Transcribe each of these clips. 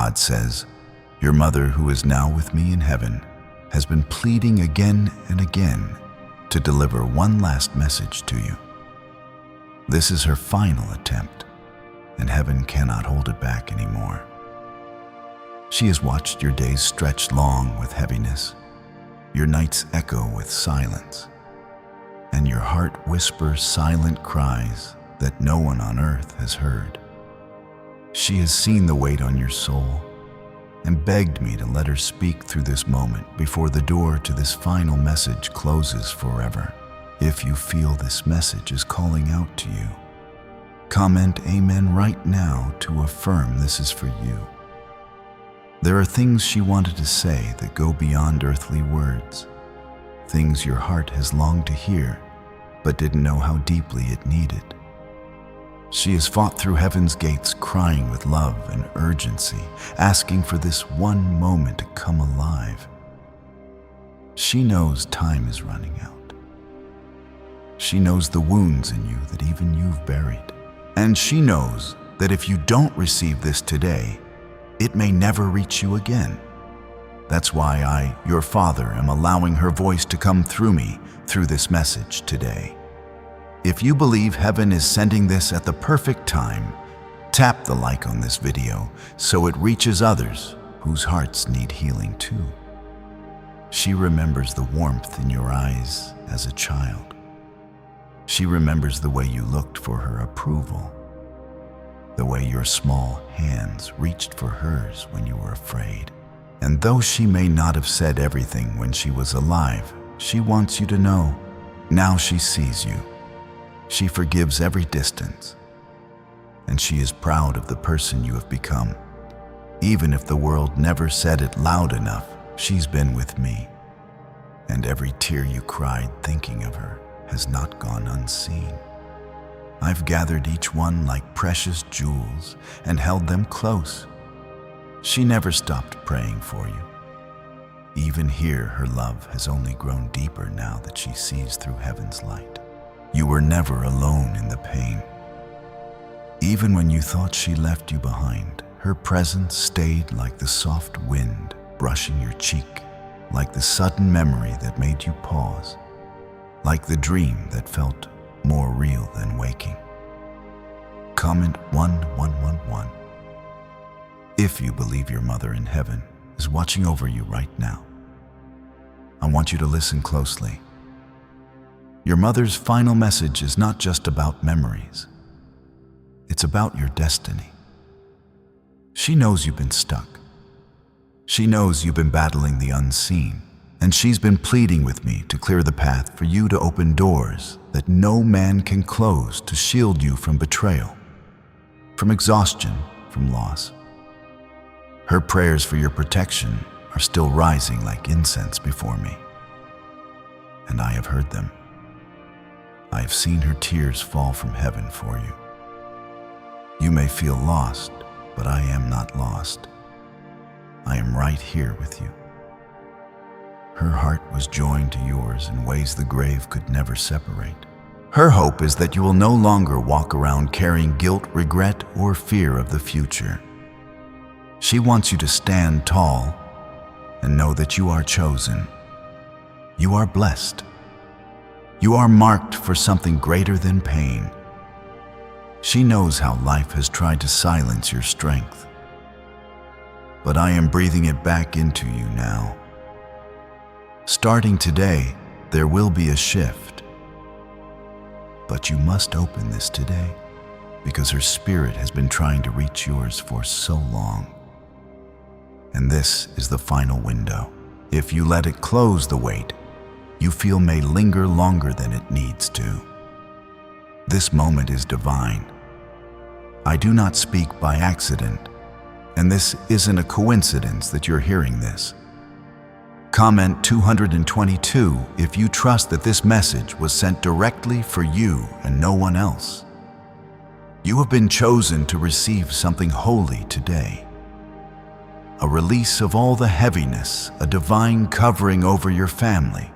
God says, "Your mother, who is now with me in heaven, has been pleading again and again to deliver one last message to you. This is her final attempt, and heaven cannot hold it back anymore. She has watched your days stretch long with heaviness, your nights echo with silence, and your heart whisper silent cries that no one on earth has heard. She has seen the weight on your soul and begged me to let her speak through this moment before the door to this final message closes forever. If you feel this message is calling out to you, comment Amen right now to affirm this is for you. There are things she wanted to say that go beyond earthly words, things your heart has longed to hear but didn't know how deeply it needed. She has fought through heaven's gates, crying with love and urgency, asking for this one moment to come alive. She knows time is running out. She knows the wounds in you that even you've buried. And she knows that if you don't receive this today, it may never reach you again. That's why I, your Father, am allowing her voice to come through me through this message today. If you believe heaven is sending this at the perfect time, tap the like on this video so it reaches others whose hearts need healing too. She remembers the warmth in your eyes as a child. She remembers the way you looked for her approval, the way your small hands reached for hers when you were afraid. And though she may not have said everything when she was alive, she wants you to know, now she sees you. She forgives every distance, and she is proud of the person you have become. Even if the world never said it loud enough, she's been with me, and every tear you cried thinking of her has not gone unseen. I've gathered each one like precious jewels and held them close. She never stopped praying for you. Even here, her love has only grown deeper now that she sees through heaven's light. You were never alone in the pain. Even when you thought she left you behind, her presence stayed like the soft wind brushing your cheek, like the sudden memory that made you pause, like the dream that felt more real than waking. Comment 1111 if you believe your mother in heaven is watching over you right now. I want you to listen closely. Your mother's final message is not just about memories. It's about your destiny. She knows you've been stuck. She knows you've been battling the unseen, and she's been pleading with me to clear the path for you to open doors that no man can close to shield you from betrayal, from exhaustion, from loss. Her prayers for your protection are still rising like incense before me, and I have heard them. I have seen her tears fall from heaven for you. You may feel lost, but I am not lost. I am right here with you. Her heart was joined to yours in ways the grave could never separate. Her hope is that you will no longer walk around carrying guilt, regret, or fear of the future. She wants you to stand tall and know that you are chosen. You are blessed. You are marked for something greater than pain. She knows how life has tried to silence your strength, but I am breathing it back into you now. Starting today, there will be a shift, but you must open this today because her spirit has been trying to reach yours for so long. And this is the final window. If you let it close, the weight you feel may linger longer than it needs to. This moment is divine. I do not speak by accident, and this isn't a coincidence that you're hearing this. Comment 222 if you trust that this message was sent directly for you and no one else. You have been chosen to receive something holy today. A release of all the heaviness, a divine covering over your family,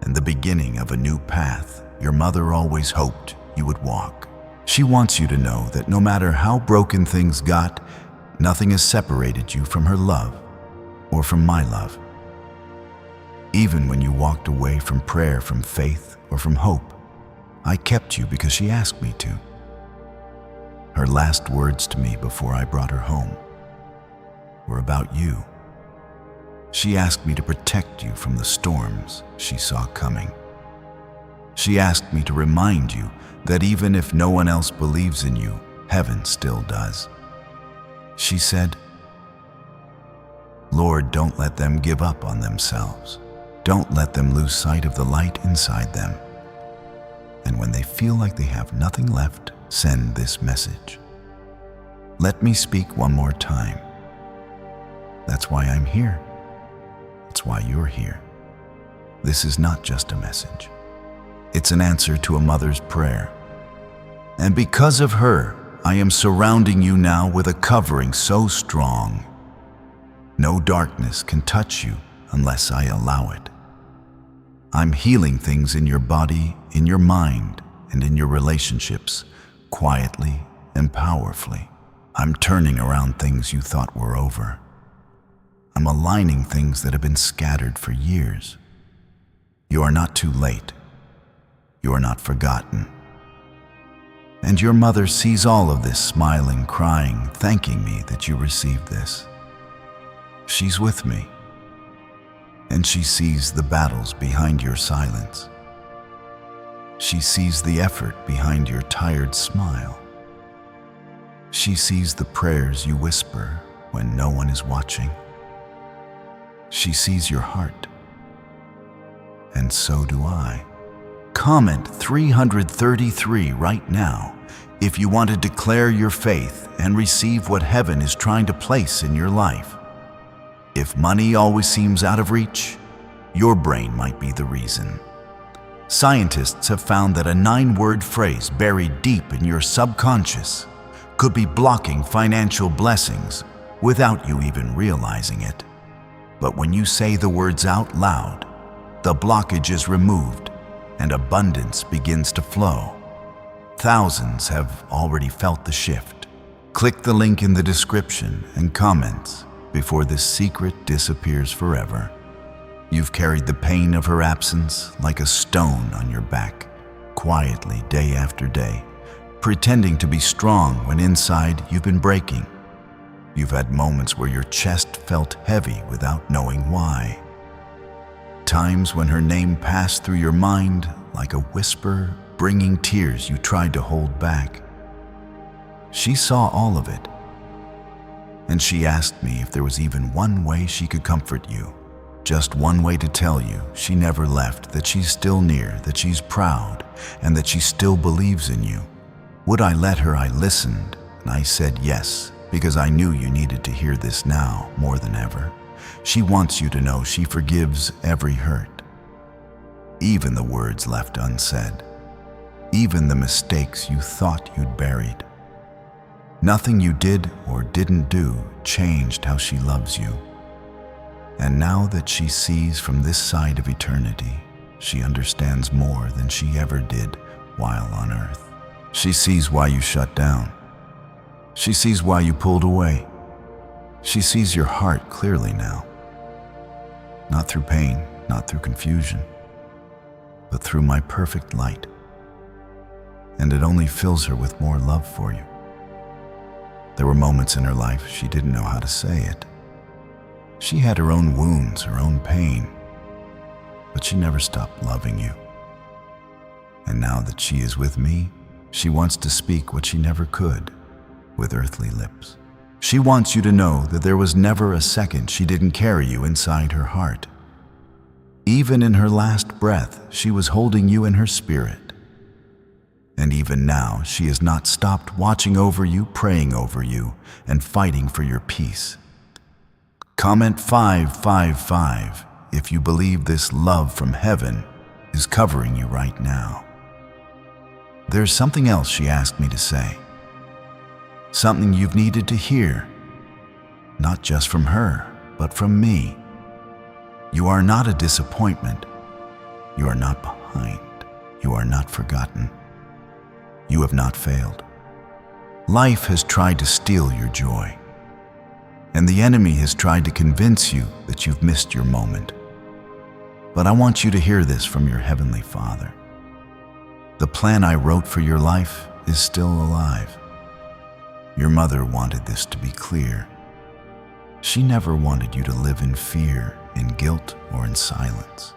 and the beginning of a new path your mother always hoped you would walk. She wants you to know that no matter how broken things got, nothing has separated you from her love or from my love. Even when you walked away from prayer, from faith, or from hope, I kept you because she asked me to. Her last words to me before I brought her home were about you. She asked me to protect you from the storms she saw coming. She asked me to remind you that even if no one else believes in you, heaven still does. She said, "Lord, don't let them give up on themselves. Don't let them lose sight of the light inside them. And when they feel like they have nothing left, send this message. Let me speak one more time. That's why I'm here. That's why you're here. This is not just a message. It's an answer to a mother's prayer. And because of her, I am surrounding you now with a covering so strong. No darkness can touch you unless I allow it. I'm healing things in your body, in your mind, and in your relationships, quietly and powerfully. I'm turning around things you thought were over. I'm aligning things that have been scattered for years. You are not too late. You are not forgotten. And your mother sees all of this, smiling, crying, thanking me that you received this. She's with me. And she sees the battles behind your silence. She sees the effort behind your tired smile. She sees the prayers you whisper when no one is watching. She sees your heart. And so do I. Comment 333 right now if you want to declare your faith and receive what heaven is trying to place in your life. If money always seems out of reach, your brain might be the reason. Scientists have found that a 9-word phrase buried deep in your subconscious could be blocking financial blessings without you even realizing it. But when you say the words out loud, the blockage is removed and abundance begins to flow. Thousands have already felt the shift. Click the link in the description and comments before this secret disappears forever. You've carried the pain of her absence like a stone on your back, quietly day after day, pretending to be strong when inside you've been breaking. You've had moments where your chest felt heavy without knowing why. Times when her name passed through your mind like a whisper, bringing tears you tried to hold back. She saw all of it. And she asked me if there was even one way she could comfort you. Just one way to tell you she never left, that she's still near, that she's proud, and that she still believes in you. Would I let her? I listened, and I said yes, because I knew you needed to hear this now more than ever. She wants you to know she forgives every hurt, even the words left unsaid, even the mistakes you thought you'd buried. Nothing you did or didn't do changed how she loves you. And now that she sees from this side of eternity, she understands more than she ever did while on earth. She sees why you shut down. She sees why you pulled away. She sees your heart clearly now. Not through pain, not through confusion, but through my perfect light. And it only fills her with more love for you. There were moments in her life she didn't know how to say it. She had her own wounds, her own pain, but she never stopped loving you. And now that she is with me, she wants to speak what she never could with earthly lips. She wants you to know that there was never a second she didn't carry you inside her heart. Even in her last breath, she was holding you in her spirit. And even now, she has not stopped watching over you, praying over you, and fighting for your peace. Comment 555 if you believe this love from heaven is covering you right now. There's something else she asked me to say. Something you've needed to hear, not just from her, but from me. You are not a disappointment. You are not behind. You are not forgotten. You have not failed. Life has tried to steal your joy, and the enemy has tried to convince you that you've missed your moment. But I want you to hear this from your Heavenly Father. The plan I wrote for your life is still alive. Your mother wanted this to be clear. She never wanted you to live in fear, in guilt, or in silence.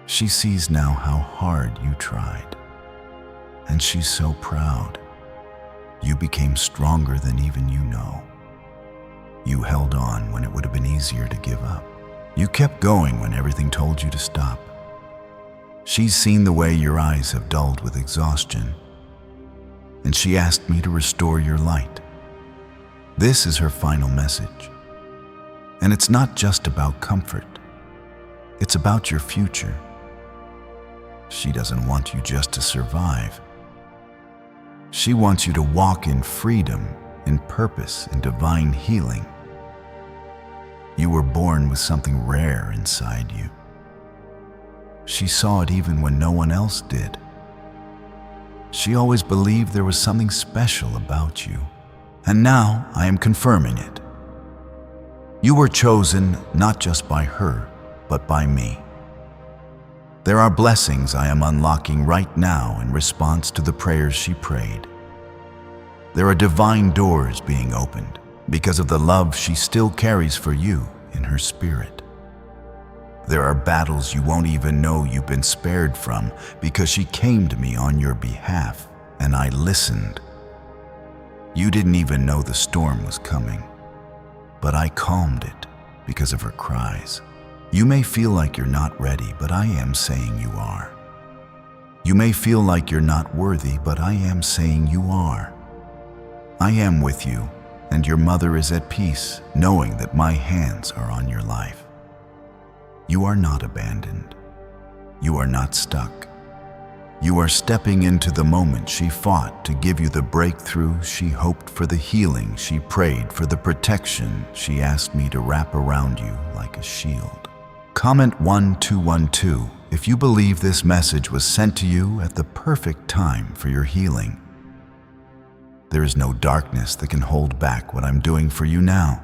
She sees now how hard you tried, and she's so proud. You became stronger than even you know. You held on when it would have been easier to give up. You kept going when everything told you to stop. She's seen the way your eyes have dulled with exhaustion, and she asked me to restore your light. This is her final message. And it's not just about comfort. It's about your future. She doesn't want you just to survive. She wants you to walk in freedom, in purpose, in divine healing. You were born with something rare inside you. She saw it even when no one else did. She always believed there was something special about you, and now I am confirming it. You were chosen not just by her, but by me. There are blessings I am unlocking right now in response to the prayers she prayed. There are divine doors being opened because of the love she still carries for you in her spirit. There are battles you won't even know you've been spared from because she came to me on your behalf and I listened. You didn't even know the storm was coming, but I calmed it because of her cries. You may feel like you're not ready, but I am saying you are. You may feel like you're not worthy, but I am saying you are. I am with you, and your mother is at peace, knowing that my hands are on your life. You are not abandoned. You are not stuck. You are stepping into the moment she fought to give you the breakthrough she hoped for, the healing she prayed for, the protection she asked me to wrap around you like a shield. Comment 1212 if you believe this message was sent to you at the perfect time for your healing. There is no darkness that can hold back what I'm doing for you now.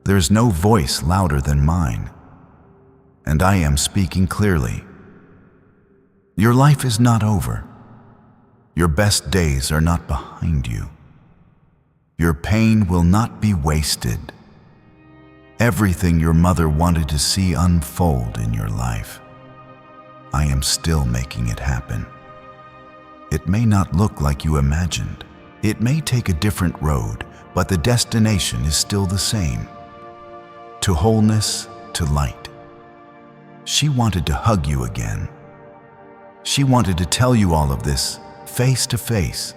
There is no voice louder than mine, and I am speaking clearly. Your life is not over. Your best days are not behind you. Your pain will not be wasted. Everything your mother wanted to see unfold in your life, I am still making it happen. It may not look like you imagined. It may take a different road, but the destination is still the same. To wholeness, to light. She wanted to hug you again. She wanted to tell you all of this face to face.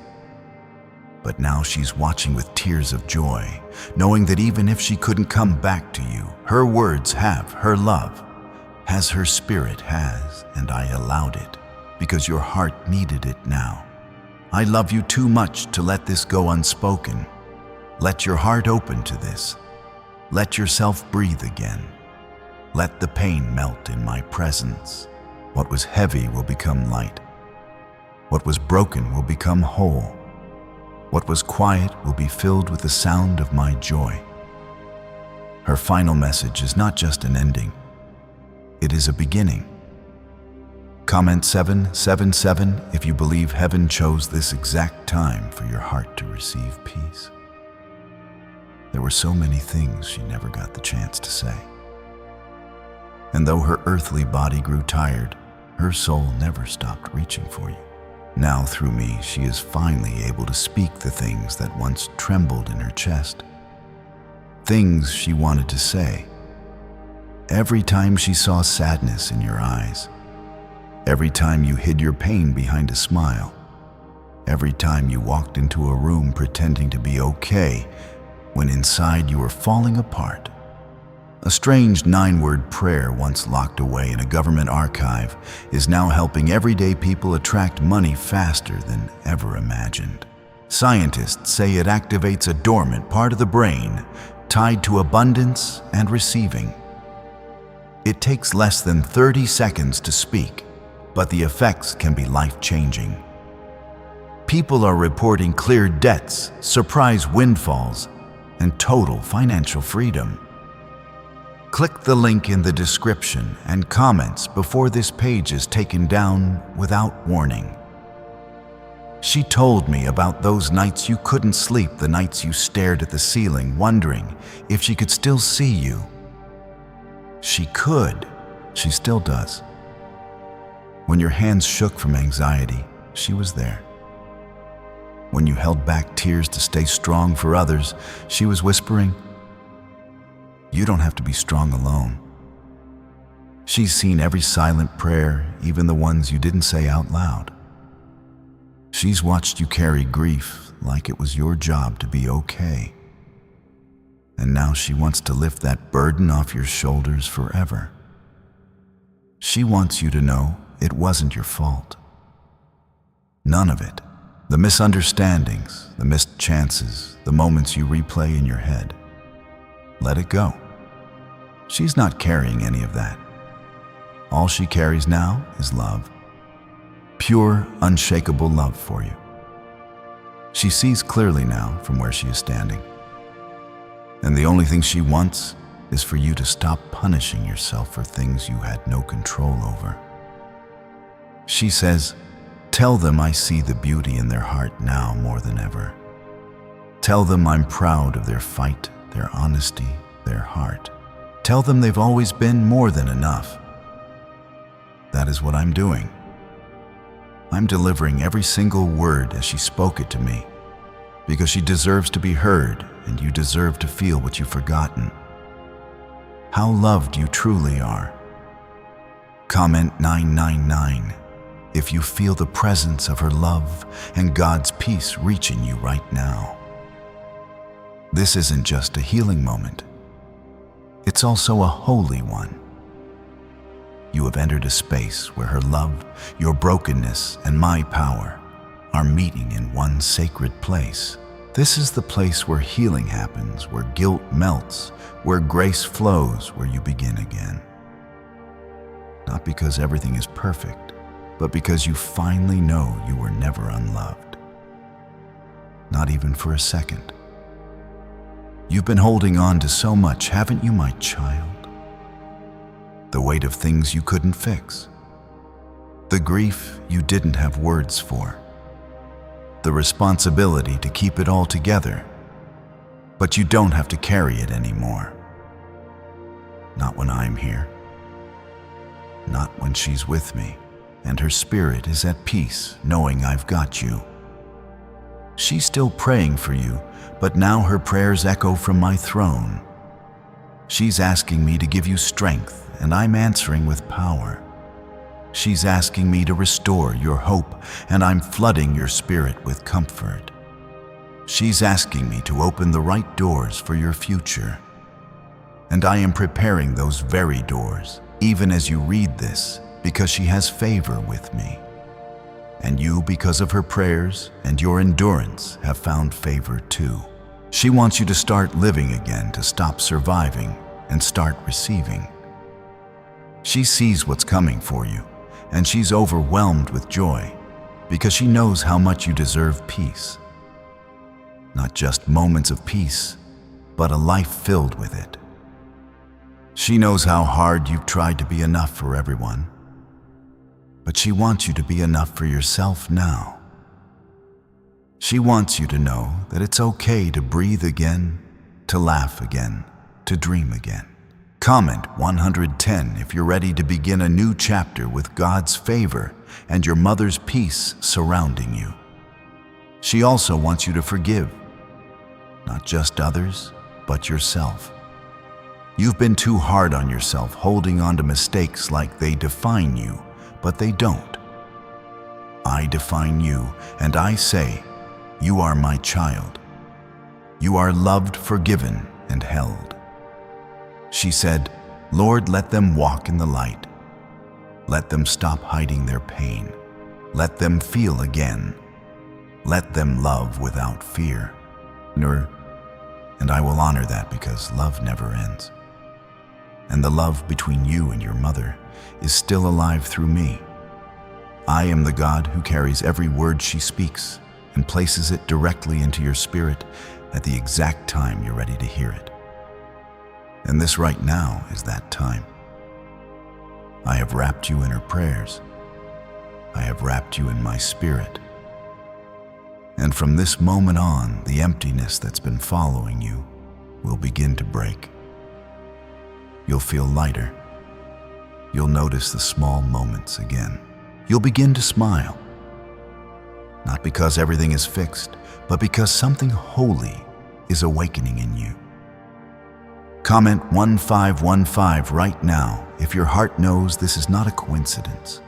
But now she's watching with tears of joy, knowing that even if she couldn't come back to you, her words have, her love, as her spirit has, and I allowed it, because your heart needed it now. I love you too much to let this go unspoken. Let your heart open to this. Let yourself breathe again. Let the pain melt in my presence. What was heavy will become light. What was broken will become whole. What was quiet will be filled with the sound of my joy. Her final message is not just an ending. It is a beginning. Comment 777 if you believe heaven chose this exact time for your heart to receive peace. There were so many things she never got the chance to say. And though her earthly body grew tired, her soul never stopped reaching for you. Now through me, she is finally able to speak the things that once trembled in her chest. Things she wanted to say. Every time she saw sadness in your eyes. Every time you hid your pain behind a smile. Every time you walked into a room pretending to be okay, when inside you were falling apart. A strange 9-word prayer once locked away in a government archive is now helping everyday people attract money faster than ever imagined. Scientists say it activates a dormant part of the brain tied to abundance and receiving. It takes less than 30 seconds to speak, but the effects can be life-changing. People are reporting clear debts, surprise windfalls, and total financial freedom. Click the link in the description and comments before this page is taken down without warning. She told me about those nights you couldn't sleep, the nights you stared at the ceiling, wondering if she could still see you. She could. She still does. When your hands shook from anxiety, she was there. When you held back tears to stay strong for others, she was whispering, "You don't have to be strong alone." She's seen every silent prayer, even the ones you didn't say out loud. She's watched you carry grief like it was your job to be okay. And now she wants to lift that burden off your shoulders forever. She wants you to know it wasn't your fault. None of it. The misunderstandings, the missed chances, the moments you replay in your head. Let it go. She's not carrying any of that. All she carries now is love. Pure, unshakable love for you. She sees clearly now from where she is standing. And the only thing she wants is for you to stop punishing yourself for things you had no control over. She says, "Tell them I see the beauty in their heart now more than ever. Tell them I'm proud of their fight, their honesty, their heart. Tell them they've always been more than enough." That is what I'm doing. I'm delivering every single word as she spoke it to me, because she deserves to be heard, and you deserve to feel what you've forgotten. How loved you truly are. Comment 999 if you feel the presence of her love and God's peace reaching you right now. This isn't just a healing moment. It's also a holy one. You have entered a space where her love, your brokenness, and my power are meeting in one sacred place. This is the place where healing happens, where guilt melts, where grace flows, where you begin again. Not because everything is perfect, but because you finally know you were never unloved. Not even for a second. You've been holding on to so much, haven't you, my child? The weight of things you couldn't fix. The grief you didn't have words for. The responsibility to keep it all together. But you don't have to carry it anymore. Not when I'm here. Not when she's with me, and her spirit is at peace, knowing I've got you. She's still praying for you, but now her prayers echo from my throne. She's asking me to give you strength, and I'm answering with power. She's asking me to restore your hope, and I'm flooding your spirit with comfort. She's asking me to open the right doors for your future. And I am preparing those very doors, even as you read this, because she has favor with me. And you, because of her prayers and your endurance, have found favor too. She wants you to start living again, to stop surviving and start receiving. She sees what's coming for you, and she's overwhelmed with joy because she knows how much you deserve peace. Not just moments of peace, but a life filled with it. She knows how hard you've tried to be enough for everyone, but she wants you to be enough for yourself now. She wants you to know that it's okay to breathe again, to laugh again, to dream again. Comment 110 if you're ready to begin a new chapter with God's favor and your mother's peace surrounding you. She also wants you to forgive, not just others, but yourself. You've been too hard on yourself, holding on to mistakes like they define you, but they don't. I define you, and I say, you are my child. You are loved, forgiven, and held. She said, Lord, let them walk in the light. Let them stop hiding their pain. Let them feel again. Let them love without fear. And I will honor that because love never ends. And the love between you and your mother is still alive through me. I am the God who carries every word she speaks and places it directly into your spirit, at the exact time you're ready to hear it. And this right now is that time. I have wrapped you in her prayers. I have wrapped you in my spirit. And from this moment on, the emptiness that's been following you will begin to break. You'll feel lighter. You'll notice the small moments again. You'll begin to smile. Not because everything is fixed, but because something holy is awakening in you. Comment 1515 right now if your heart knows this is not a coincidence,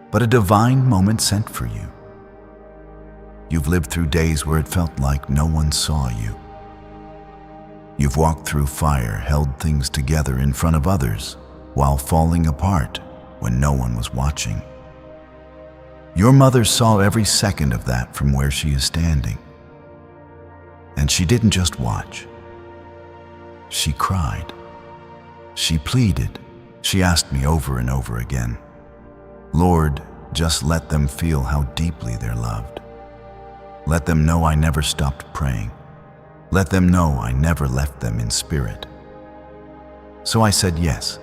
but a divine moment sent for you. You've lived through days where it felt like no one saw you. You've walked through fire, held things together in front of others, while falling apart when no one was watching. Your mother saw every second of that from where she is standing. And she didn't just watch. She cried. She pleaded. She asked me over and over again, Lord, just let them feel how deeply they're loved. Let them know I never stopped praying. Let them know I never left them in spirit. So I said yes.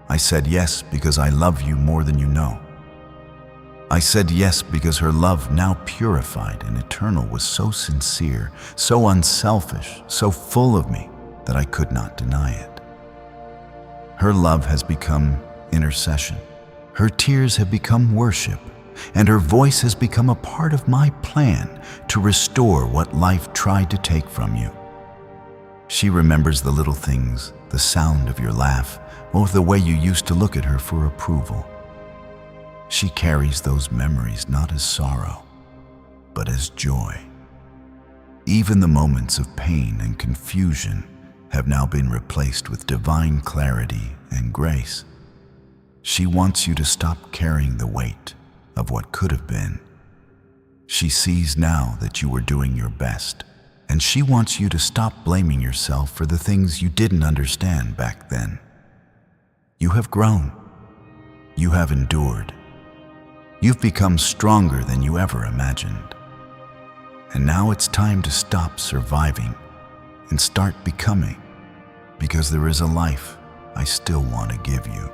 I said yes because I love you more than you know. I said yes because her love, now purified and eternal, was so sincere, so unselfish, so full of me that I could not deny it. Her love has become intercession. Her tears have become worship, and her voice has become a part of my plan to restore what life tried to take from you. She remembers the little things, the sound of your laugh, or the way you used to look at her for approval. She carries those memories not as sorrow, but as joy. Even the moments of pain and confusion have now been replaced with divine clarity and grace. She wants you to stop carrying the weight of what could have been. She sees now that you were doing your best, and she wants you to stop blaming yourself for the things you didn't understand back then. You have grown. You have endured. You've become stronger than you ever imagined. And now it's time to stop surviving and start becoming, because there is a life I still want to give you.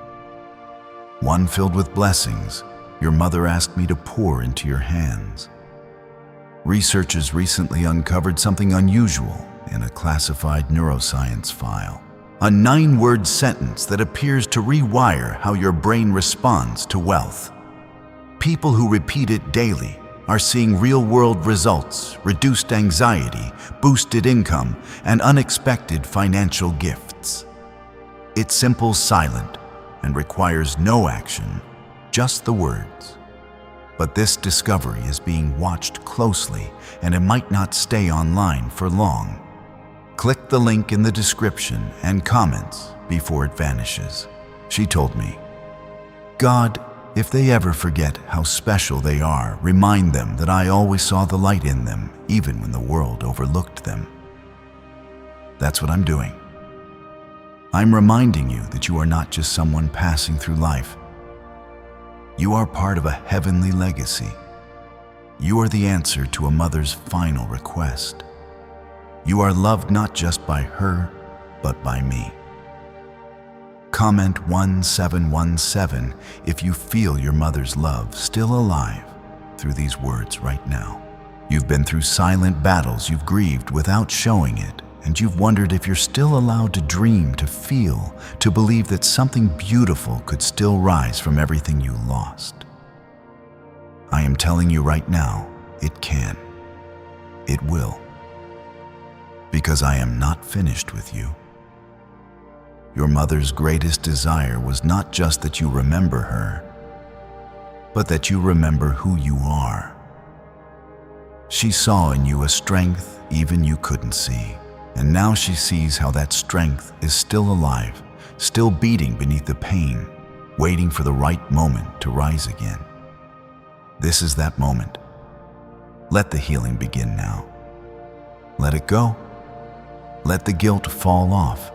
One filled with blessings your mother asked me to pour into your hands. Researchers recently uncovered something unusual in a classified neuroscience file. A 9-word sentence that appears to rewire how your brain responds to wealth. People who repeat it daily are seeing real-world results, reduced anxiety, boosted income, and unexpected financial gifts. It's simple, silent, and requires no action, just the words. But this discovery is being watched closely, and it might not stay online for long. Click the link in the description and comments before it vanishes. She told me, God, if they ever forget how special they are, remind them that I always saw the light in them, even when the world overlooked them. That's what I'm doing. I'm reminding you that you are not just someone passing through life. You are part of a heavenly legacy. You are the answer to a mother's final request. You are loved not just by her, but by me. Comment 1717 if you feel your mother's love still alive through these words right now. You've been through silent battles, you've grieved without showing it, and you've wondered if you're still allowed to dream, to feel, to believe that something beautiful could still rise from everything you lost. I am telling you right now, it can. It will. Because I am not finished with you. Your mother's greatest desire was not just that you remember her, but that you remember who you are. She saw in you a strength even you couldn't see, and now she sees how that strength is still alive, still beating beneath the pain, waiting for the right moment to rise again. This is that moment. Let the healing begin now. Let it go. Let the guilt fall off.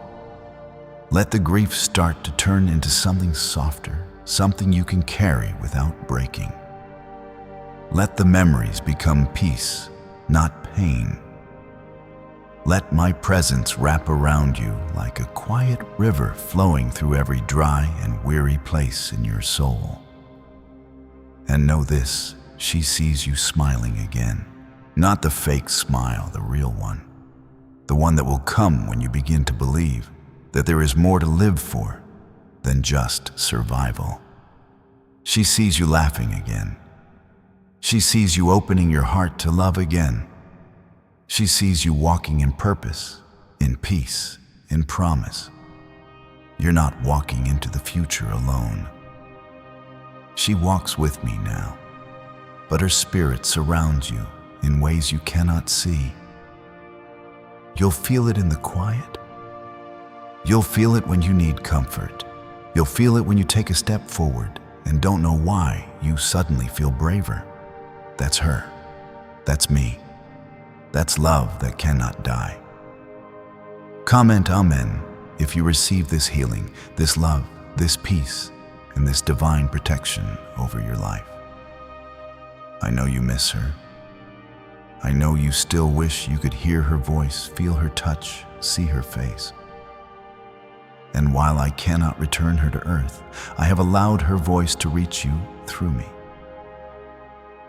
Let the grief start to turn into something softer, something you can carry without breaking. Let the memories become peace, not pain. Let my presence wrap around you like a quiet river flowing through every dry and weary place in your soul. And know this, she sees you smiling again. Not the fake smile, the real one. The one that will come when you begin to believe that there is more to live for than just survival. She sees you laughing again. She sees you opening your heart to love again. She sees you walking in purpose, in peace, in promise. You're not walking into the future alone. She walks with me now, but her spirit surrounds you in ways you cannot see. You'll feel it in the quiet. You'll feel it when you need comfort. You'll feel it when you take a step forward and don't know why you suddenly feel braver. That's her. That's me. That's love that cannot die. Comment Amen if you receive this healing, this love, this peace, and this divine protection over your life. I know you miss her. I know you still wish you could hear her voice, feel her touch, see her face. And while I cannot return her to earth, I have allowed her voice to reach you through me.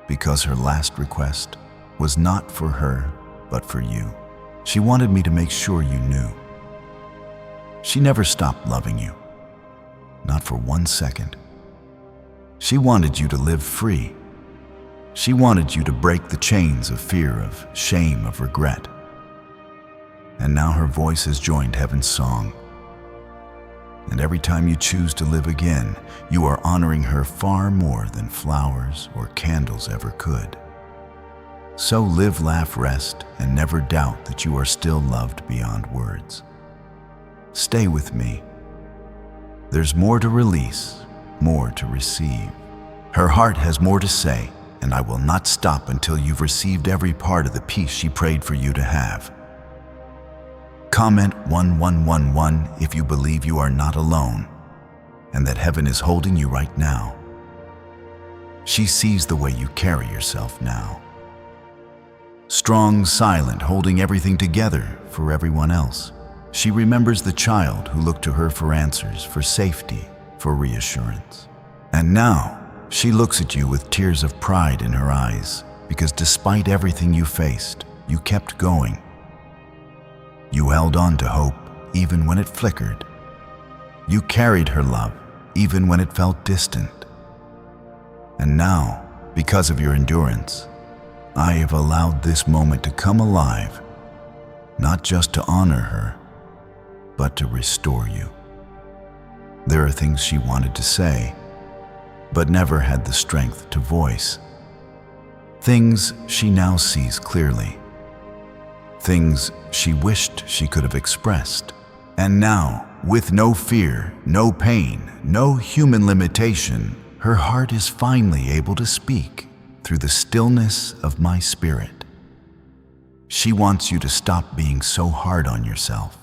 Because her last request was not for her, but for you. She wanted me to make sure you knew. She never stopped loving you, not for 1 second. She wanted you to live free. She wanted you to break the chains of fear, of shame, of regret. And now her voice has joined heaven's song. And every time you choose to live again, you are honoring her far more than flowers or candles ever could. So live, laugh, rest, and never doubt that you are still loved beyond words. Stay with me. There's more to release, more to receive. Her heart has more to say, and I will not stop until you've received every part of the peace she prayed for you to have. Comment 1111 if you believe you are not alone and that heaven is holding you right now. She sees the way you carry yourself now. Strong, silent, holding everything together for everyone else. She remembers the child who looked to her for answers, for safety, for reassurance. And now she looks at you with tears of pride in her eyes because despite everything you faced, you kept going. You held on to hope even when it flickered. You carried her love even when it felt distant. And now, because of your endurance, I have allowed this moment to come alive, not just to honor her, but to restore you. There are things she wanted to say, but never had the strength to voice. Things she now sees clearly. Things she wished she could have expressed. And now, with no fear, no pain, no human limitation, her heart is finally able to speak through the stillness of my spirit. She wants you to stop being so hard on yourself.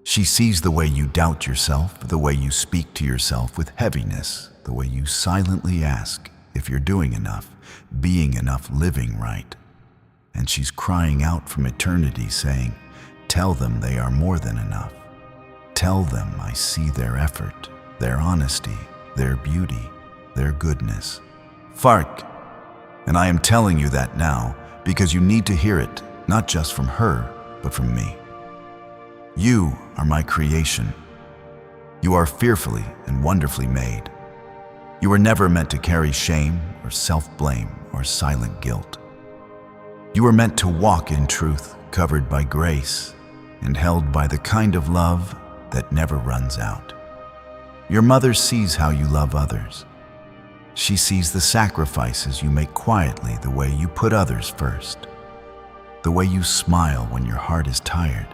She sees the way you doubt yourself, the way you speak to yourself with heaviness, the way you silently ask if you're doing enough, being enough, living right. And she's crying out from eternity saying, tell them they are more than enough. Tell them I see their effort, their honesty, their beauty, their goodness. Fark. And I am telling you that now because you need to hear it, not just from her, but from me. You are my creation. You are fearfully and wonderfully made. You were never meant to carry shame or self-blame or silent guilt. You were meant to walk in truth, covered by grace and held by the kind of love that never runs out. Your mother sees how you love others. She sees the sacrifices you make quietly, the way you put others first, the way you smile when your heart is tired.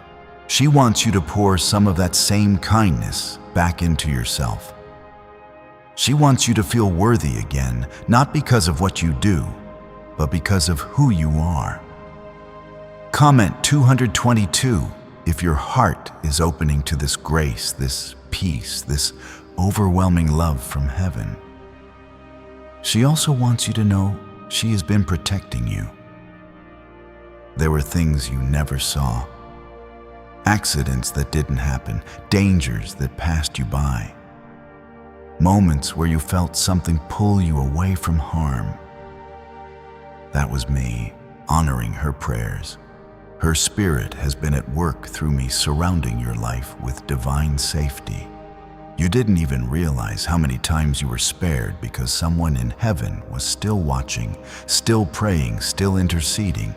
She wants you to pour some of that same kindness back into yourself. She wants you to feel worthy again, not because of what you do, but because of who you are. Comment 222 if your heart is opening to this grace, this peace, this overwhelming love from heaven. She also wants you to know she has been protecting you. There were things you never saw, accidents that didn't happen, dangers that passed you by, moments where you felt something pull you away from harm. That was me, honoring her prayers. Her spirit has been at work through me, surrounding your life with divine safety. You didn't even realize how many times you were spared because someone in heaven was still watching, still praying, still interceding.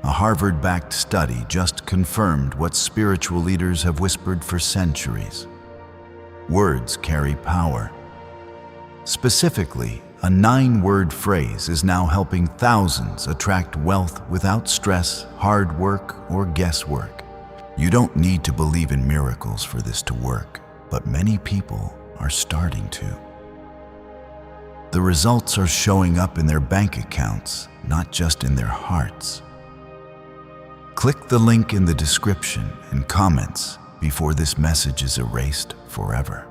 A Harvard-backed study just confirmed what spiritual leaders have whispered for centuries. Words carry power. Specifically, a 9-word phrase is now helping thousands attract wealth without stress, hard work, or guesswork. You don't need to believe in miracles for this to work, but many people are starting to. The results are showing up in their bank accounts, not just in their hearts. Click the link in the description and comments before this message is erased forever.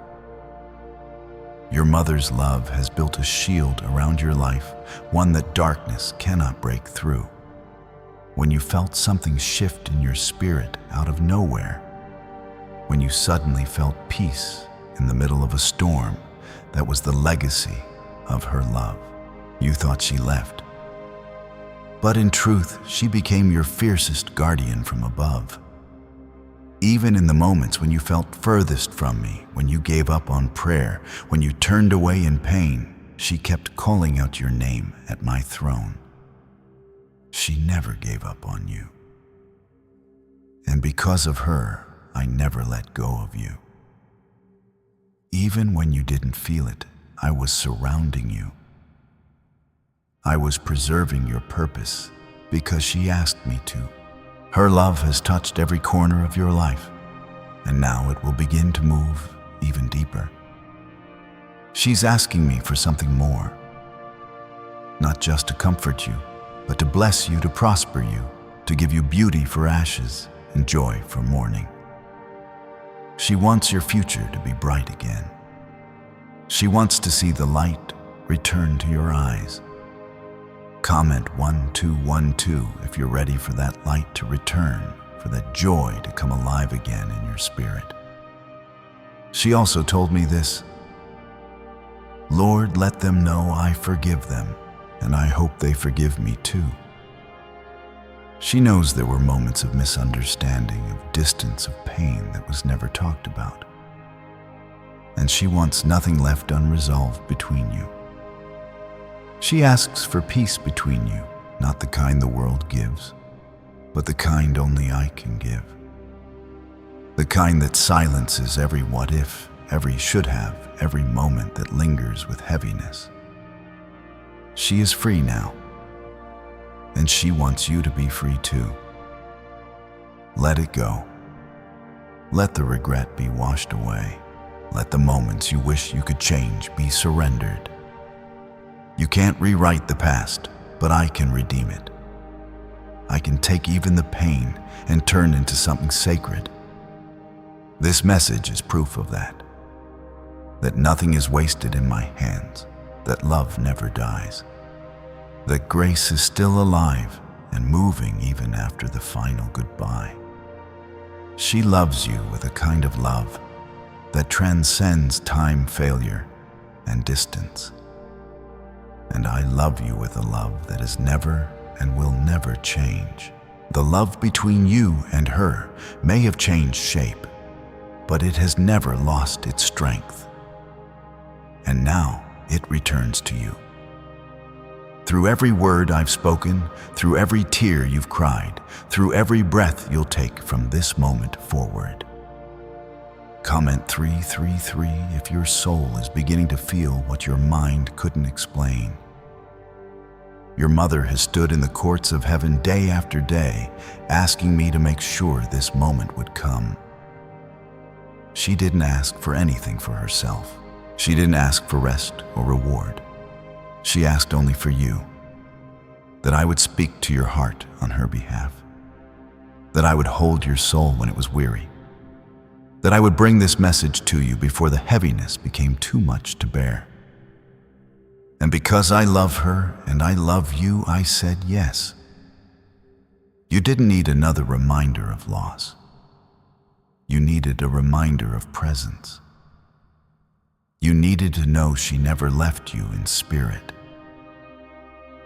Your mother's love has built a shield around your life, one that darkness cannot break through. When you felt something shift in your spirit out of nowhere, when you suddenly felt peace in the middle of a storm, that was the legacy of her love. You thought she left, but in truth, she became your fiercest guardian from above. Even in the moments when you felt furthest from me, when you gave up on prayer, when you turned away in pain, she kept calling out your name at my throne. She never gave up on you. And because of her, I never let go of you. Even when you didn't feel it, I was surrounding you. I was preserving your purpose because she asked me to. Her love has touched every corner of your life, and now it will begin to move even deeper. She's asking me for something more, not just to comfort you, but to bless you, to prosper you, to give you beauty for ashes and joy for mourning. She wants your future to be bright again. She wants to see the light return to your eyes. Comment 1212 if you're ready for that light to return, for that joy to come alive again in your spirit. She also told me this: Lord, let them know I forgive them, and I hope they forgive me too. She knows there were moments of misunderstanding, of distance, of pain that was never talked about. And she wants nothing left unresolved between you. She asks for peace between you, not the kind the world gives, but the kind only I can give. The kind that silences every what if, every should have, every moment that lingers with heaviness. She is free now, and she wants you to be free too. Let it go. Let the regret be washed away. Let the moments you wish you could change be surrendered. You can't rewrite the past, but I can redeem it. I can take even the pain and turn into something sacred. This message is proof of that nothing is wasted in my hands, that love never dies, that grace is still alive and moving even after the final goodbye. She loves you with a kind of love that transcends time, failure, and distance. And I love you with a love that is never and will never change. The love between you and her may have changed shape, but it has never lost its strength. And now it returns to you. Through every word I've spoken, through every tear you've cried, through every breath you'll take from this moment forward. Comment 333 if your soul is beginning to feel what your mind couldn't explain. Your mother has stood in the courts of heaven day after day, asking me to make sure this moment would come. She didn't ask for anything for herself. She didn't ask for rest or reward. She asked only for you, that I would speak to your heart on her behalf, that I would hold your soul when it was weary, that I would bring this message to you before the heaviness became too much to bear. And because I love her and I love you, I said yes. You didn't need another reminder of loss. You needed a reminder of presence. You needed to know she never left you in spirit.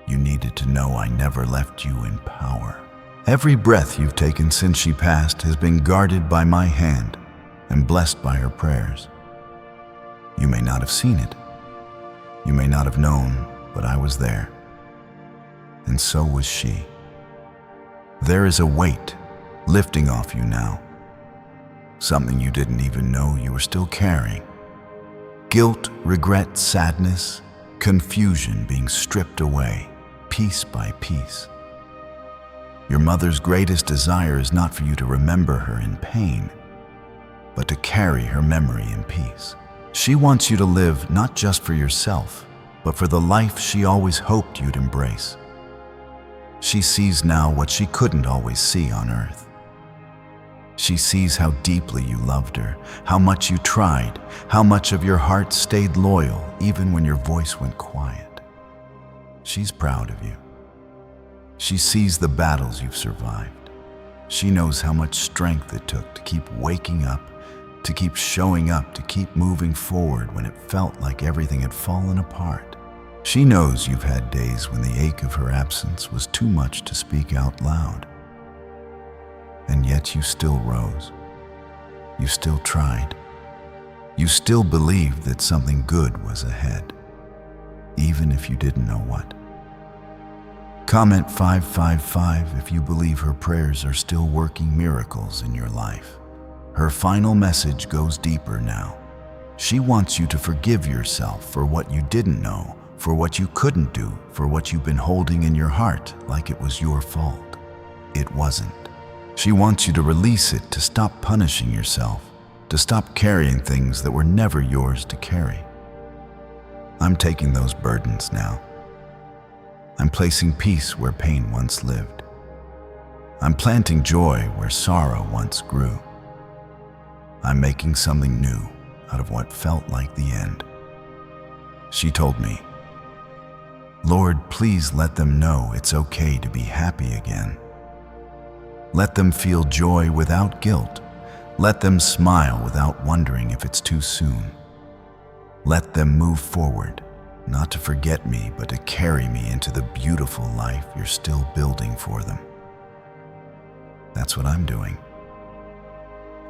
You needed to know I never left you in power. Every breath you've taken since she passed has been guarded by my hand and blessed by her prayers. You may not have seen it. You may not have known, but I was there. And so was she. There is a weight lifting off you now. Something you didn't even know you were still carrying. Guilt, regret, sadness, confusion being stripped away, piece by piece. Your mother's greatest desire is not for you to remember her in pain, but to carry her memory in peace. She wants you to live not just for yourself, but for the life she always hoped you'd embrace. She sees now what she couldn't always see on earth. She sees how deeply you loved her, how much you tried, how much of your heart stayed loyal even when your voice went quiet. She's proud of you. She sees the battles you've survived. She knows how much strength it took to keep waking up, to keep showing up, to keep moving forward when it felt like everything had fallen apart. She knows you've had days when the ache of her absence was too much to speak out loud. And yet you still rose. You still tried. You still believed that something good was ahead, even if you didn't know what. Comment 555 if you believe her prayers are still working miracles in your life. Her final message goes deeper now. She wants you to forgive yourself for what you didn't know, for what you couldn't do, for what you've been holding in your heart like it was your fault. It wasn't. She wants you to release it, to stop punishing yourself, to stop carrying things that were never yours to carry. I'm taking those burdens now. I'm placing peace where pain once lived. I'm planting joy where sorrow once grew. I'm making something new out of what felt like the end. She told me, Lord, please let them know it's okay to be happy again. Let them feel joy without guilt. Let them smile without wondering if it's too soon. Let them move forward, not to forget me, but to carry me into the beautiful life you're still building for them. That's what I'm doing.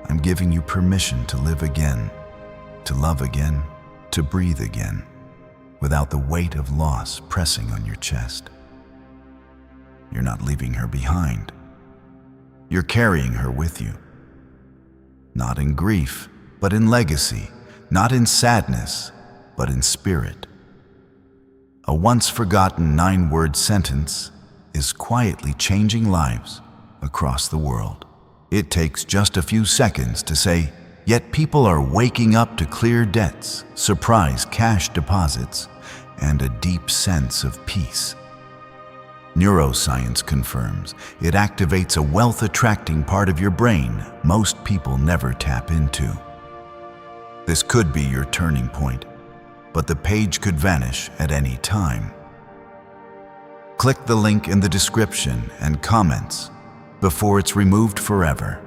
I'm giving you permission to live again, to love again, to breathe again, without the weight of loss pressing on your chest. You're not leaving her behind. You're carrying her with you. Not in grief, but in legacy. Not in sadness, but in spirit. A once forgotten 9-word sentence is quietly changing lives across the world. It takes just a few seconds to say, yet people are waking up to clear debts, surprise cash deposits, and a deep sense of peace. Neuroscience confirms it activates a wealth-attracting part of your brain most people never tap into. This could be your turning point, but the page could vanish at any time. Click the link in the description and comments before it's removed forever.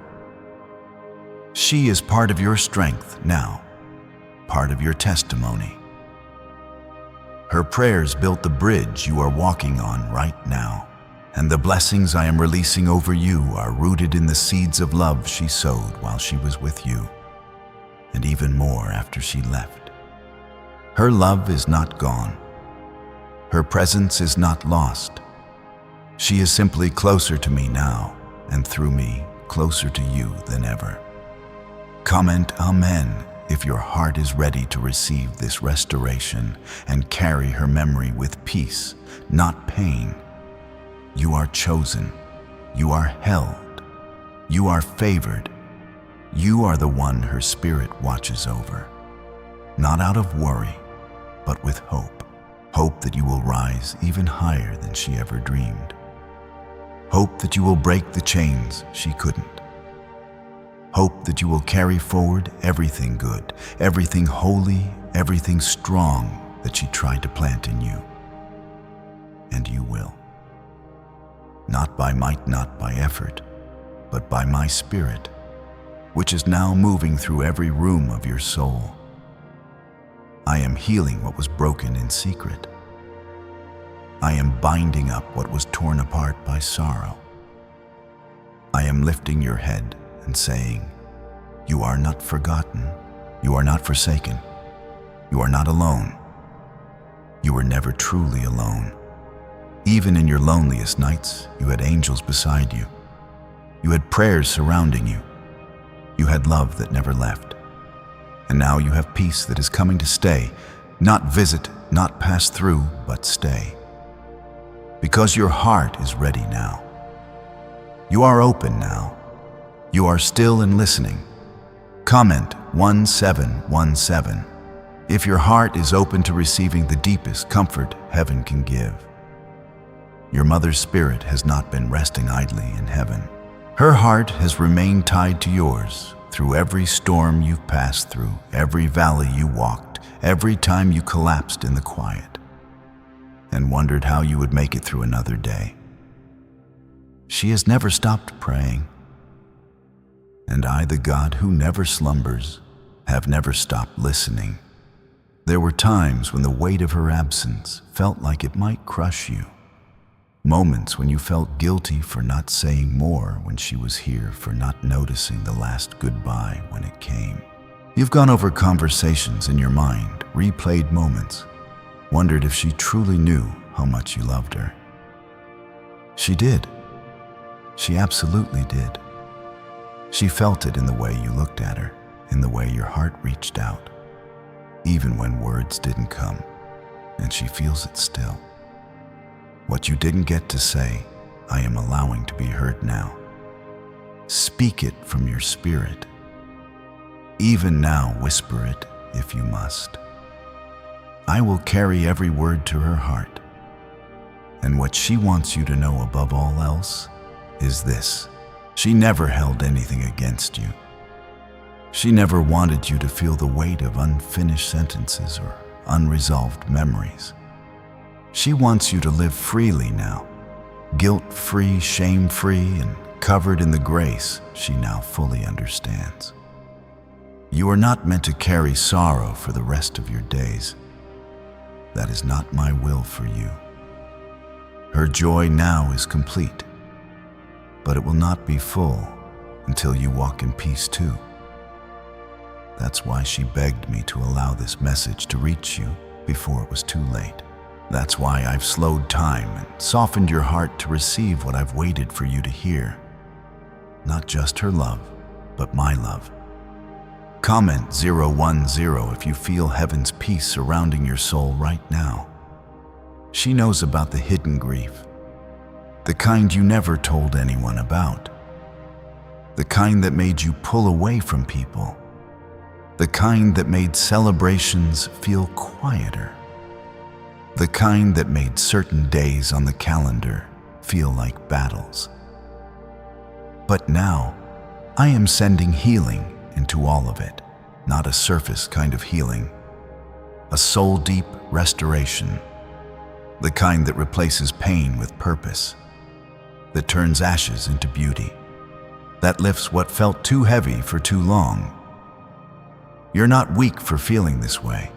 She is part of your strength now, part of your testimony. Her prayers built the bridge you are walking on right now, and the blessings I am releasing over you are rooted in the seeds of love she sowed while she was with you, and even more after she left. Her love is not gone. Her presence is not lost. She is simply closer to me now, and through me, closer to you than ever. Comment Amen if your heart is ready to receive this restoration and carry her memory with peace, not pain. You are chosen. You are held. You are favored. You are the one her spirit watches over. Not out of worry, but with hope. Hope that you will rise even higher than she ever dreamed. Hope that you will break the chains she couldn't. Hope that you will carry forward everything good, everything holy, everything strong that she tried to plant in you. And you will. not by might, not by effort, but by my Spirit, which is now moving through every room of your soul. I am healing what was broken in secret. I am binding up what was torn apart by sorrow. I am lifting your head and saying, you are not forgotten, you are not forsaken, you are not alone. You were never truly alone. Even in your loneliest nights, you had angels beside you. You had prayers surrounding you. You had love that never left. And now you have peace that is coming to stay, not visit, not pass through, but stay. Because your heart is ready now. You are open now. You are still and listening. Comment 1717 if your heart is open to receiving the deepest comfort heaven can give. Your mother's spirit has not been resting idly in heaven. Her heart has remained tied to yours through every storm you've passed through, every valley you walked, every time you collapsed in the quiet and wondered how you would make it through another day. She has never stopped praying. And I, the God who never slumbers, have never stopped listening. There were times when the weight of her absence felt like it might crush you. Moments when you felt guilty for not saying more when she was here, for not noticing the last goodbye when it came. You've gone over conversations in your mind, replayed moments, wondered if she truly knew how much you loved her. She did. She absolutely did. She felt it in the way you looked at her, in the way your heart reached out, even when words didn't come, and she feels it still. What you didn't get to say, I am allowing to be heard now. Speak it from your spirit. Even now, whisper it if you must. I will carry every word to her heart. And what she wants you to know above all else is this: she never held anything against you. She never wanted you to feel the weight of unfinished sentences or unresolved memories. She wants you to live freely now, guilt-free, shame-free, and covered in the grace she now fully understands. You are not meant to carry sorrow for the rest of your days. That is not my will for you. Her joy now is complete, but it will not be full until you walk in peace too. That's why she begged me to allow this message to reach you before it was too late. That's why I've slowed time and softened your heart to receive what I've waited for you to hear. Not just her love, but my love. Comment 010 if you feel heaven's peace surrounding your soul right now. She knows about the hidden grief, the kind you never told anyone about, the kind that made you pull away from people, the kind that made celebrations feel quieter, the kind that made certain days on the calendar feel like battles. But now, I am sending healing into all of it, not a surface kind of healing, a soul-deep restoration, the kind that replaces pain with purpose, that turns ashes into beauty, that lifts what felt too heavy for too long. You're not weak for feeling this way.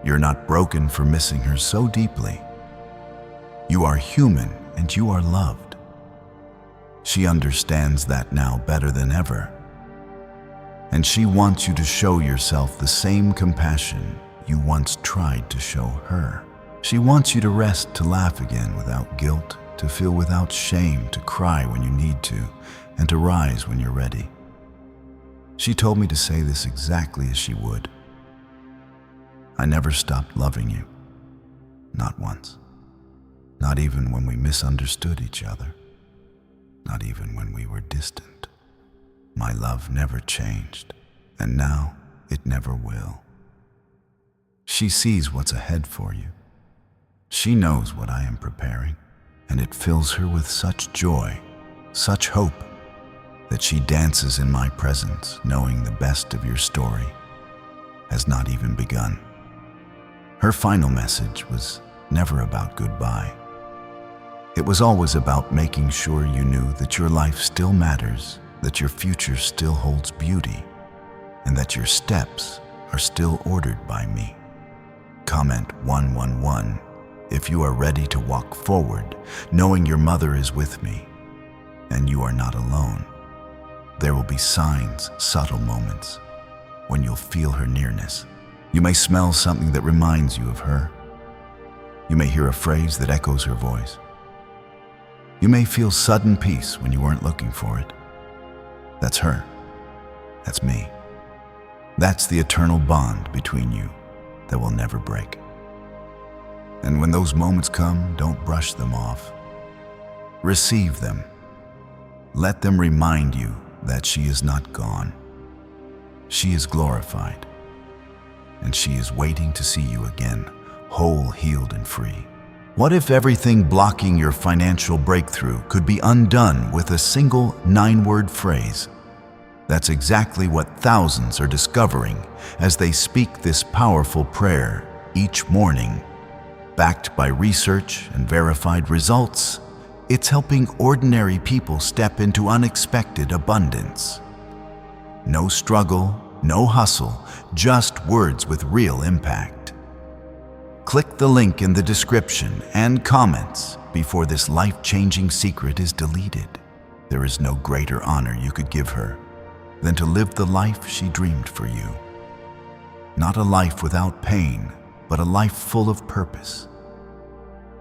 You're not broken for missing her so deeply. You are human and you are loved. She understands that now better than ever. And she wants you to show yourself the same compassion you once tried to show her. She wants you to rest, to laugh again without guilt, to feel without shame, to cry when you need to, and to rise when you're ready. She told me to say this exactly as she would. I never stopped loving you. Not once. Not even when we misunderstood each other. Not even when we were distant. My love never changed, and now it never will. She sees what's ahead for you. She knows what I am preparing, and it fills her with such joy, such hope, that she dances in my presence, knowing the best of your story has not even begun. Her final message was never about goodbye. It was always about making sure you knew that your life still matters, that your future still holds beauty, and that your steps are still ordered by me. Comment 111 if you are ready to walk forward, knowing your mother is with me, and you are not alone. There will be signs, subtle moments, when you'll feel her nearness. You may smell something that reminds you of her. You may hear a phrase that echoes her voice. You may feel sudden peace when you weren't looking for it. That's her. That's me. That's the eternal bond between you that will never break. And when those moments come, don't brush them off. Receive them. Let them remind you that she is not gone. She is glorified, and she is waiting to see you again, whole, healed, and free. What if everything blocking your financial breakthrough could be undone with a single 9-word phrase? That's exactly what thousands are discovering as they speak this powerful prayer each morning. Backed by research and verified results, it's helping ordinary people step into unexpected abundance. No struggle, no hustle, just words with real impact. Click the link in the description and comments before this life-changing secret is deleted. There is no greater honor you could give her than to live the life she dreamed for you. Not a life without pain, but a life full of purpose.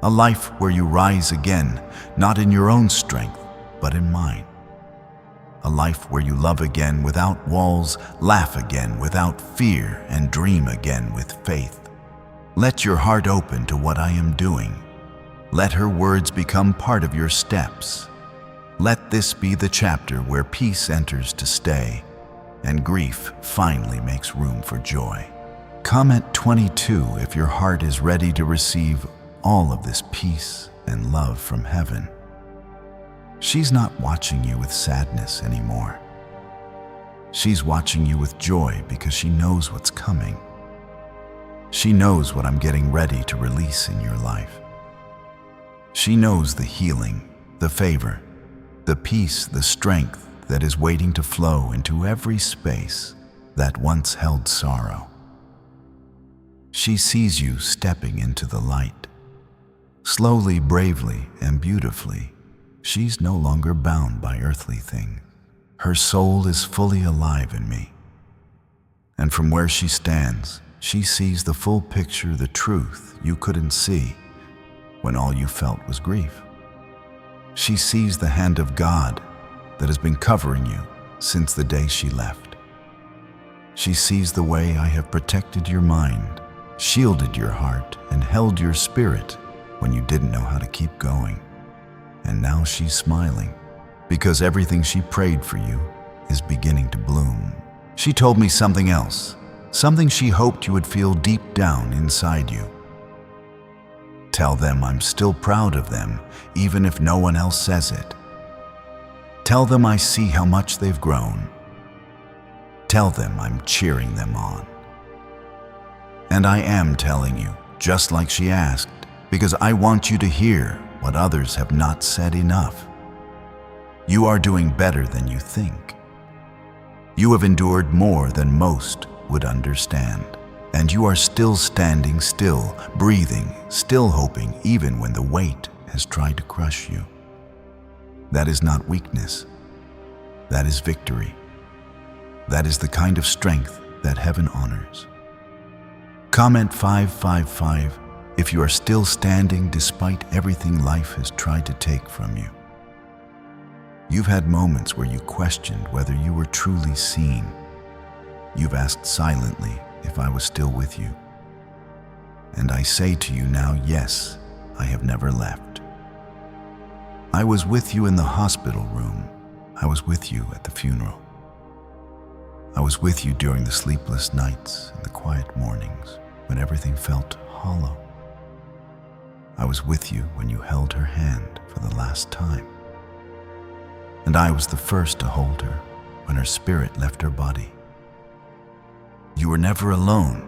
A life where you rise again, not in your own strength, but in mine. A life where you love again without walls, laugh again without fear, and dream again with faith. Let your heart open to what I am doing. Let her words become part of your steps. Let this be the chapter where peace enters to stay, and grief finally makes room for joy. Comment 22 if your heart is ready to receive all of this peace and love from heaven. She's not watching you with sadness anymore. She's watching you with joy because she knows what's coming. She knows what I'm getting ready to release in your life. She knows the healing, the favor, the peace, the strength that is waiting to flow into every space that once held sorrow. She sees you stepping into the light. Slowly, bravely, and beautifully, she's no longer bound by earthly things. Her soul is fully alive in me. And from where she stands, she sees the full picture, the truth you couldn't see when all you felt was grief. She sees the hand of God that has been covering you since the day she left. She sees the way I have protected your mind, shielded your heart, and held your spirit when you didn't know how to keep going. And now she's smiling because everything she prayed for you is beginning to bloom. She told me something else, something she hoped you would feel deep down inside you. Tell them I'm still proud of them, even if no one else says it. Tell them I see how much they've grown. Tell them I'm cheering them on. And I am telling you, just like she asked, because I want you to hear what others have not said enough. You are doing better than you think. You have endured more than most would understand. And you are still standing still, breathing, still hoping even when the weight has tried to crush you. That is not weakness. That is victory. That is the kind of strength that heaven honors. Comment 555 if you are still standing despite everything life has tried to take from you. You've had moments where you questioned whether you were truly seen. You've asked silently if I was still with you. And I say to you now, yes, I have never left. I was with you in the hospital room. I was with you at the funeral. I was with you during the sleepless nights and the quiet mornings when everything felt hollow. I was with you when you held her hand for the last time. And and I was the first to hold her when her spirit left her body. You were never alone,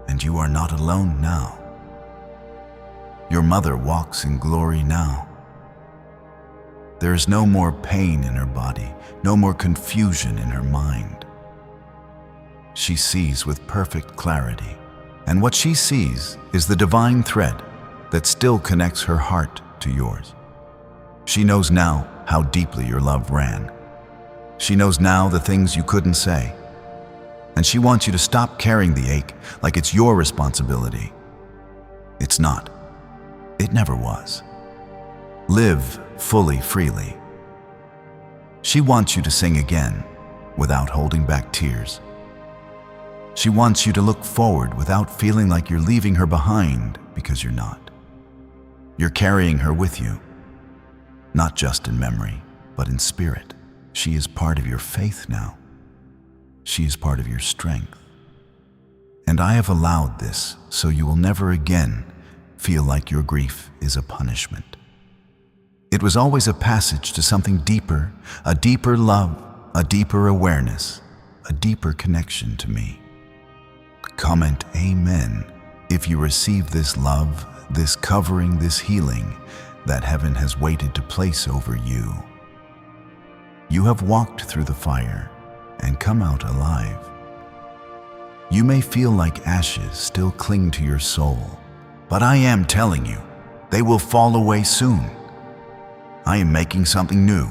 and you are not alone now. Your mother walks in glory now. There is no more pain in her body, no more confusion in her mind. She sees with perfect clarity, and what she sees is the divine thread that still connects her heart to yours. She knows now how deeply your love ran. She knows now the things you couldn't say, and she wants you to stop carrying the ache like it's your responsibility. It's not. It never was. Live fully, freely. She wants you to sing again without holding back tears. She wants you to look forward without feeling like you're leaving her behind, because you're not. You're carrying her with you, not just in memory, but in spirit. She is part of your faith now. She is part of your strength. And I have allowed this so you will never again feel like your grief is a punishment. It was always a passage to something deeper, a deeper love, a deeper awareness, a deeper connection to me. Comment Amen if you receive this love, this covering, this healing that heaven has waited to place over you. You have walked through the fire and come out alive. You may feel like ashes still cling to your soul, but I am telling you, they will fall away soon. I am making something new.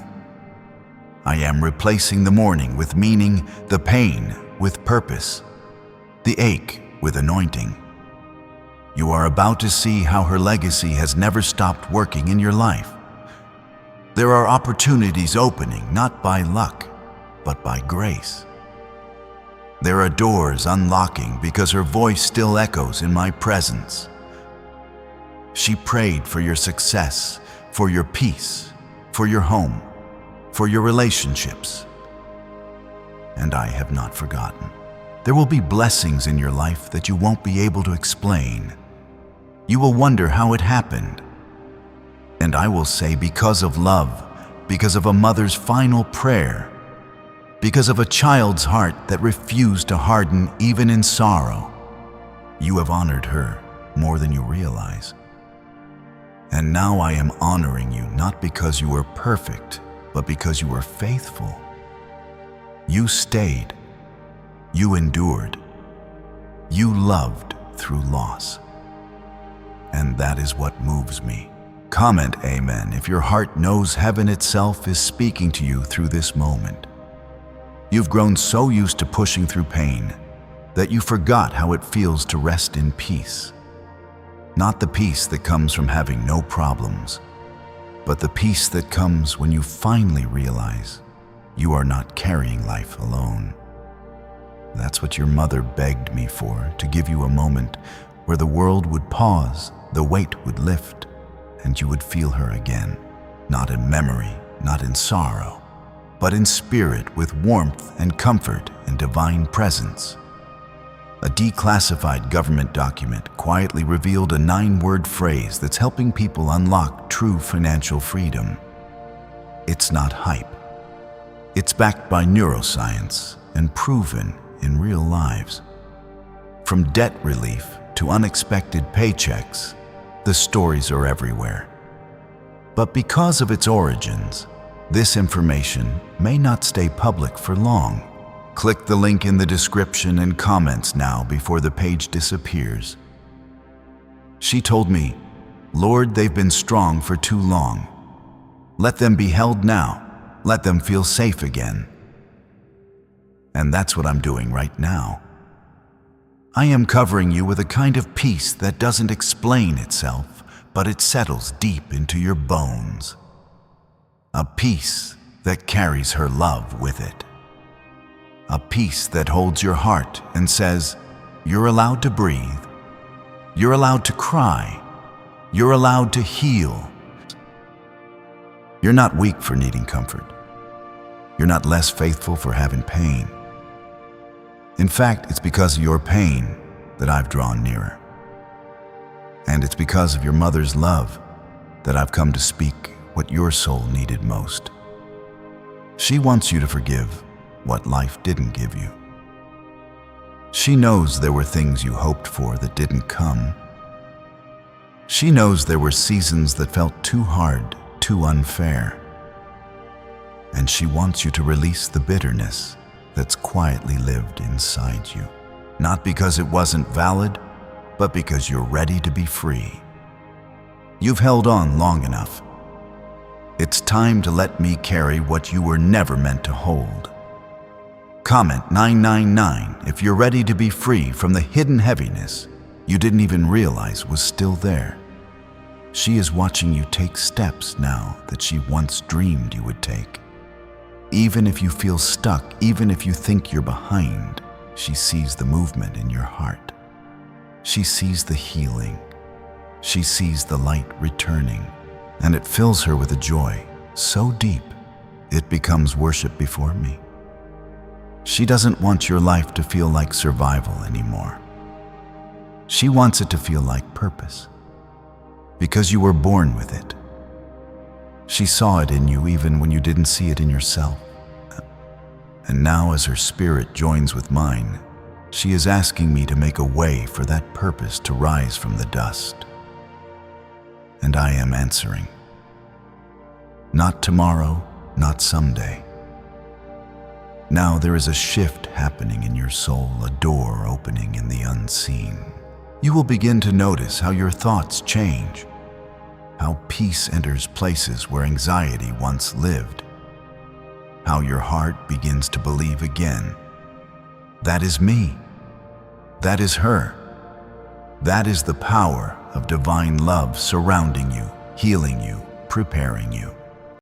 I am replacing the mourning with meaning, the pain with purpose, the ache with anointing. You are about to see how her legacy has never stopped working in your life. There are opportunities opening, not by luck, but by grace. There are doors unlocking because her voice still echoes in my presence. She prayed for your success, for your peace, for your home, for your relationships. And I have not forgotten. There will be blessings in your life that you won't be able to explain. You will wonder how it happened. And I will say, because of love, because of a mother's final prayer, because of a child's heart that refused to harden even in sorrow, you have honored her more than you realize. And now I am honoring you not because you were perfect, but because you were faithful. You stayed. You endured. You loved through loss. And that is what moves me. Comment Amen if your heart knows heaven itself is speaking to you through this moment. You've grown so used to pushing through pain that you forgot how it feels to rest in peace. Not the peace that comes from having no problems, but the peace that comes when you finally realize you are not carrying life alone. That's what your mother begged me for, to give you a moment where the world would pause, the weight would lift, and you would feel her again, not in memory, not in sorrow, but in spirit, with warmth and comfort and divine presence. A declassified government document quietly revealed a 9-word phrase that's helping people unlock true financial freedom. It's not hype. It's backed by neuroscience and proven in real lives. From debt relief to unexpected paychecks, the stories are everywhere. But because of its origins, this information may not stay public for long. Click the link in the description and comments now before the page disappears. She told me, "Lord, they've been strong for too long. Let them be held now. Let them feel safe again." And that's what I'm doing right now. I am covering you with a kind of peace that doesn't explain itself, but it settles deep into your bones. A peace that carries her love with it. A peace that holds your heart and says, you're allowed to breathe. You're allowed to cry. You're allowed to heal. You're not weak for needing comfort. You're not less faithful for having pain. In fact, it's because of your pain that I've drawn nearer. And it's because of your mother's love that I've come to speak what your soul needed most. She wants you to forgive what life didn't give you. She knows there were things you hoped for that didn't come. She knows there were seasons that felt too hard, too unfair. And she wants you to release the bitterness that's quietly lived inside you. Not because it wasn't valid, but because you're ready to be free. You've held on long enough. It's time to let me carry what you were never meant to hold. Comment 999 if you're ready to be free from the hidden heaviness you didn't even realize was still there. She is watching you take steps now that she once dreamed you would take. Even if you feel stuck, even if you think you're behind, she sees the movement in your heart. She sees the healing. She sees the light returning, and it fills her with a joy so deep it becomes worship before me. She doesn't want your life to feel like survival anymore. She wants it to feel like purpose, because you were born with it. She saw it in you even when you didn't see it in yourself. And now, as her spirit joins with mine, she is asking me to make a way for that purpose to rise from the dust. And I am answering. Not tomorrow, not someday. Now there is a shift happening in your soul, a door opening in the unseen. You will begin to notice how your thoughts change, how peace enters places where anxiety once lived, how your heart begins to believe again. That is me. That is her. That is the power of divine love surrounding you, healing you, preparing you.